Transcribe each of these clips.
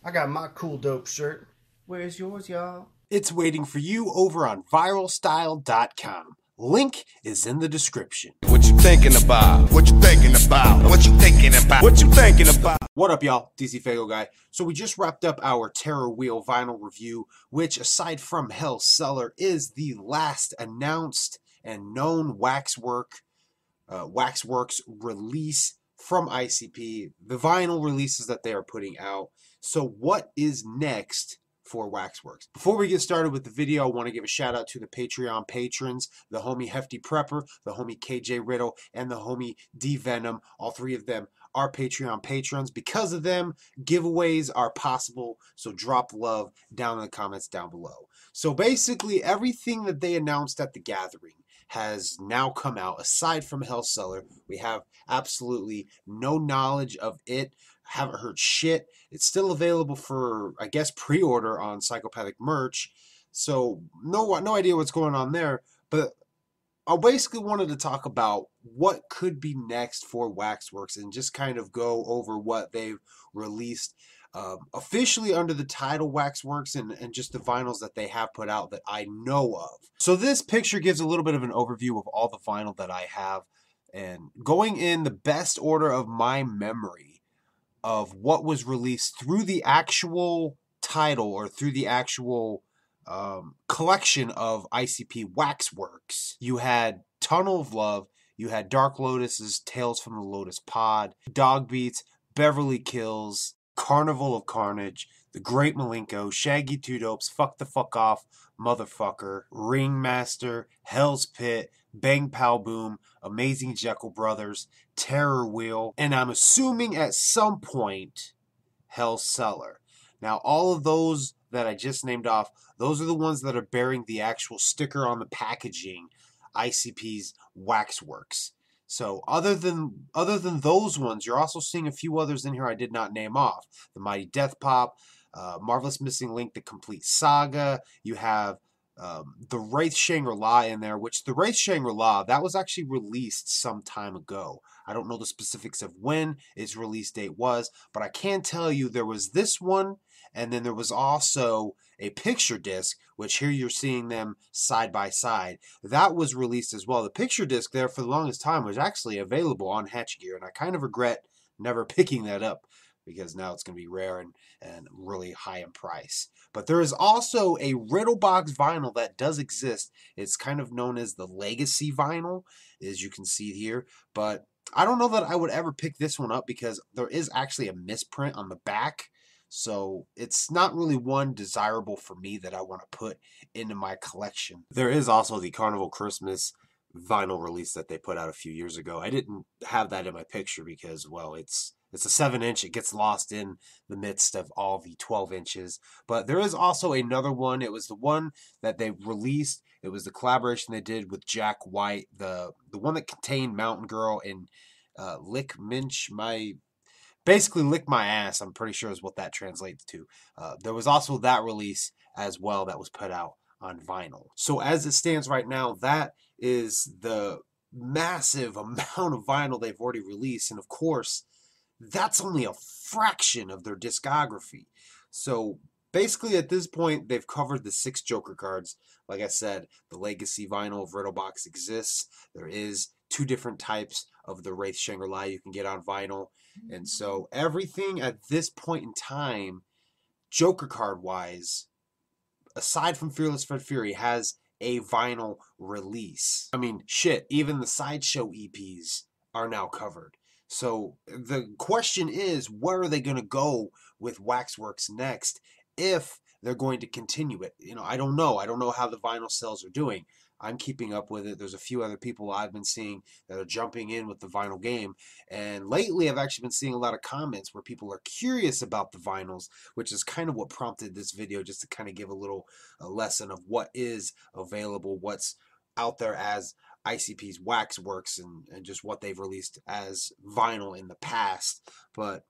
I got my cool dope shirt. Where's yours, y'all? It's waiting for you over on viralstyle.com. Link is in the description. What you thinking about? What you thinking about? What you thinking about? What you thinking about? What up, y'all? DCFAYGOGUY. So we just wrapped up our Terror Wheel vinyl review, which, aside from Hell's Cellar, is the last announced and known Waxworks release from ICP, the vinyl releases that they are putting out. So what is next for Waxworks? Before we get started with the video, I want to give a shout out to the Patreon patrons, the homie Hefty Prepper, the homie KJ Riddle, and the homie D Venom. All three of them are Patreon patrons. Because of them, giveaways are possible, so drop love down in the comments down below. So basically, everything that they announced at the gathering has now come out. Aside from Hell's Cellar, we have absolutely no knowledge of it. Haven't heard shit. It's still available for, I guess, pre-order on Psychopathic merch. So no idea what's going on there. But I basically wanted to talk about what could be next for Waxworks and just kind of go over what they've released officially under the title Waxworks and just the vinyls that they have put out that I know of. So this picture gives a little bit of an overview of all the vinyl that I have, and going in the best order of my memory of what was released through the actual title or through the actual collection of ICP Waxworks. You had Tunnel of Love, you had Dark Lotus's Tales from the Lotus Pod, Dog Beats, Beverly Kills, Carnival of Carnage, The Great Malenko, Shaggy Two Dopes, Fuck the Fuck Off, Motherfucker, Ringmaster, Hell's Pit, Bang Pow Boom, Amazing Jekyll Brothers, Terror Wheel, and I'm assuming at some point, Hell's Cellar. Now, all of those that I just named off, those are the ones that are bearing the actual sticker on the packaging, ICP's Waxworks. So other than those ones, you're also seeing a few others in here I did not name off. The Mighty Death Pop, Marvelous Missing Link, The Complete Saga. You have the Wraith Shangri-La in there, which the Wraith Shangri-La, that was actually released some time ago. I don't know the specifics of when its release date was, but I can tell you there was this one, and then there was also a picture disc, which here you're seeing them side by side. That was released as well. The picture disc there for the longest time was actually available on Hatch Gear, and I kind of regret never picking that up because now it's going to be rare and really high in price. But there is also a Riddle Box vinyl that does exist. It's kind of known as the Legacy vinyl, as you can see here. But I don't know that I would ever pick this one up because there is actually a misprint on the back. So it's not really one desirable for me that I want to put into my collection. There is also the Carnival Christmas vinyl release that they put out a few years ago. I didn't have that in my picture because, well, it's a 7-inch. It gets lost in the midst of all the 12 inches. But there is also another one. It was the one that they released. It was the collaboration they did with Jack White, the one that contained Mountain Girl and Lick My Ass, I'm pretty sure is what that translates to. There was also that release as well that was put out on vinyl. So as it stands right now, that is the massive amount of vinyl they've already released. And of course, that's only a fraction of their discography. So basically at this point, they've covered the 6 Joker cards. Like I said, the Legacy vinyl of Riddle Box exists. There is 2 different types of the Wraith Shangri-La you can get on vinyl. And so everything at this point in time, Joker card wise, aside from Fearless Fred Fury, has a vinyl release. I mean, shit, even the Sideshow EPs are now covered. So the question is, where are they going to go with Waxworks next if they're going to continue it? You know, I don't know. I don't know how the vinyl sales are doing. I'm keeping up with it. There's a few other people I've been seeing that are jumping in with the vinyl game. And lately, I've actually been seeing a lot of comments where people are curious about the vinyls, which is kind of what prompted this video, just to kind of give a lesson of what is available, what's out there as ICP's Waxworks, and just what they've released as vinyl in the past. But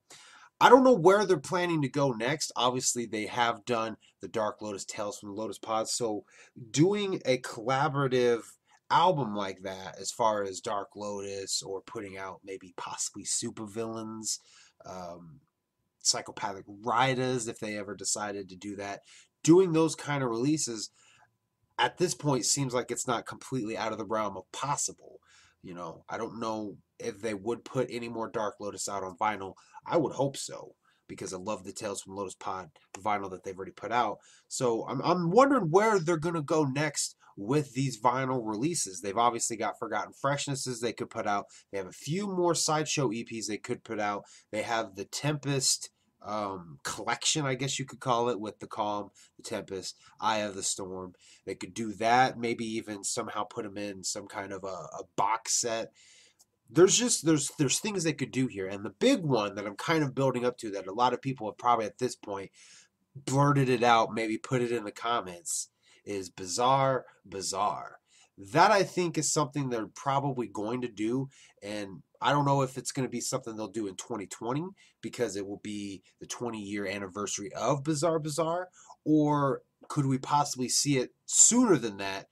I don't know where they're planning to go next. Obviously, they have done the Dark Lotus Tales from the Lotus Pod. So doing a collaborative album like that, as far as Dark Lotus, or putting out maybe possibly supervillains, Psychopathic Riders, if they ever decided to do that. Doing those kind of releases at this point seems like it's not completely out of the realm of possible. You know, I don't know if they would put any more Dark Lotus out on vinyl. I would hope so, because I love the Tales from Lotus Pod vinyl that they've already put out. So I'm wondering where they're going to go next with these vinyl releases. They've obviously got Forgotten Freshnesses they could put out. They have a few more Sideshow EPs they could put out. They have the Tempest collection, I guess you could call it, with the Calm, the Tempest, Eye of the Storm. They could do that, maybe even somehow put them in some kind of a box set. There's things they could do here. And the big one that I'm kind of building up to, that a lot of people have probably at this point blurted it out, maybe put it in the comments, is Bizarre Bazaar. That, I think, is something they're probably going to do, and I don't know if it's going to be something they'll do in 2020 because it will be the 20-year anniversary of Bizarre Bazaar, or could we possibly see it sooner than that?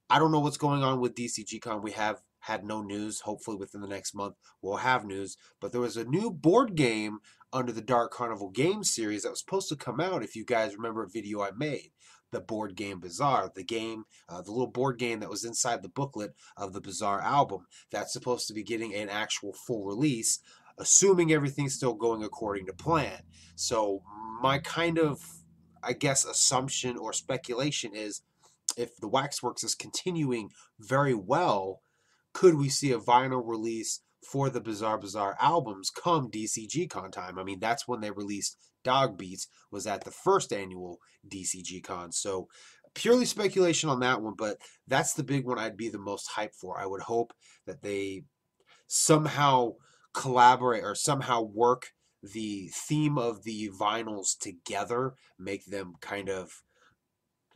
I don't know what's going on with DCGCon. We have had no news. Hopefully within the next month we'll have news, but there was a new board game under the Dark Carnival game series that was supposed to come out, if you guys remember a video I made. The board game Bizarre, the game, the little board game that was inside the booklet of the Bizarre album, that's supposed to be getting an actual full release, assuming everything's still going according to plan. So my kind of, I guess, assumption or speculation is, if the Waxworks is continuing very well, could we see a vinyl release for the Bizarre Bazaar albums come DCGCon time? I mean, that's when they released Dog Beats, was at the first annual DCGCon. So purely speculation on that one, but that's the big one I'd be the most hyped for. I would hope that they somehow collaborate or somehow work the theme of the vinyls together, make them kind of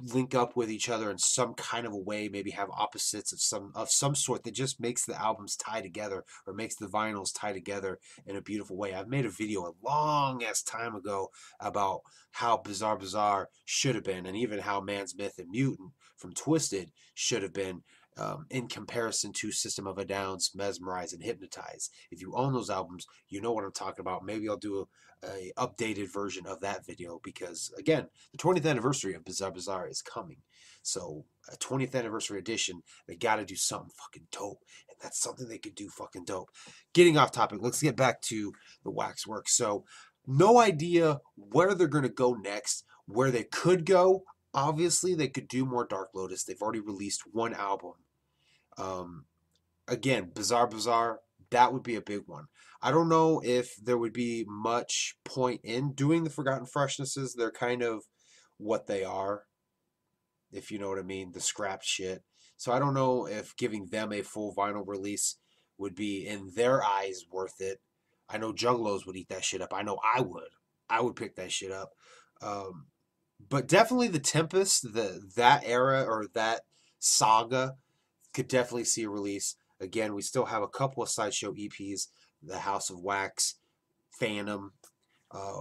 link up with each other in some kind of a way, maybe have opposites of some sort that just makes the albums tie together, or makes the vinyls tie together in a beautiful way. I've made a video a long ass time ago about how Bizarre Bazaar should have been, and even how Man's Myth and Mutant from Twisted should have been, in comparison to System of a Down's Mesmerize and Hypnotize. If you own those albums, you know what I'm talking about. Maybe I'll do a updated version of that video, because again, the 20th anniversary of Bizarre Bazaar is coming. So a 20th anniversary edition, they got to do something fucking dope, and that's something they could do fucking dope. Getting off topic, let's get back to the Waxworks. So no idea where they're going to go next. Where they could go, obviously they could do more Dark Lotus. They've already released one album. Again, Bizarre Bazaar, that would be a big one. I don't know if there would be much point in doing the Forgotten Freshnesses. They're kind of what they are, if you know what I mean, the scrapped shit. So I don't know if giving them a full vinyl release would be, in their eyes, worth it. I know Juggalos would eat that shit up. I know I would. I would pick that shit up. But definitely the Tempest, that era or that saga, could definitely see a release. Again, we still have a couple of Sideshow EPs, the House of Wax, Phantom,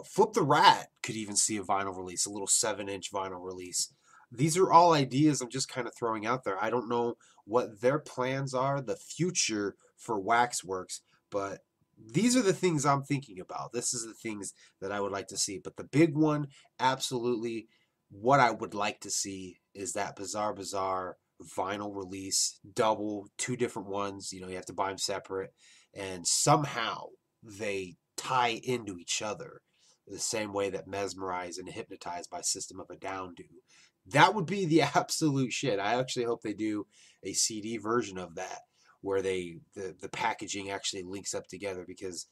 Flip the Rat could even see a vinyl release, a little 7-inch vinyl release. These are all ideas I'm just kind of throwing out there. I don't know what their plans are, the future for Waxworks, but these are the things I'm thinking about. This is the things that I would like to see. But the big one, absolutely, what I would like to see is that Bizarre Bazaar vinyl release, double, 2 different ones. You know, you have to buy them separate, and somehow they tie into each other the same way that Mesmerize and Hypnotize by System of a Down do. That would be the absolute shit. I actually hope they do a CD version of that, where the packaging actually links up together, because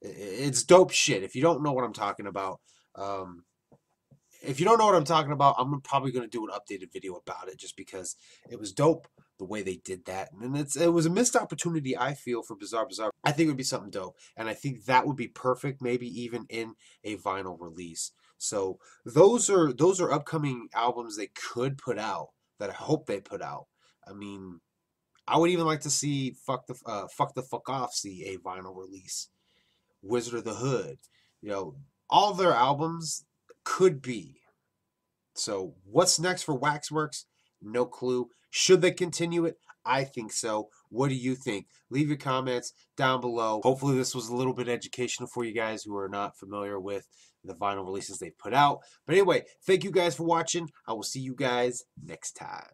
it's dope shit. If you don't know what I'm talking about, I'm probably going to do an updated video about it, just because it was dope the way they did that. And it was a missed opportunity, I feel, for Bizarre Bazaar. I think it would be something dope, and I think that would be perfect, maybe even in a vinyl release. So those are upcoming albums they could put out, that I hope they put out. I mean, I would even like to see Fuck the Fuck Off see a vinyl release. Wizard of the Hood, you know, all their albums could be. So what's next for Waxworks? No clue. Should they continue it? I think so. What do you think? Leave your comments down below. Hopefully this was a little bit educational for you guys who are not familiar with the vinyl releases they've put out. But anyway, thank you guys for watching. I will see you guys next time.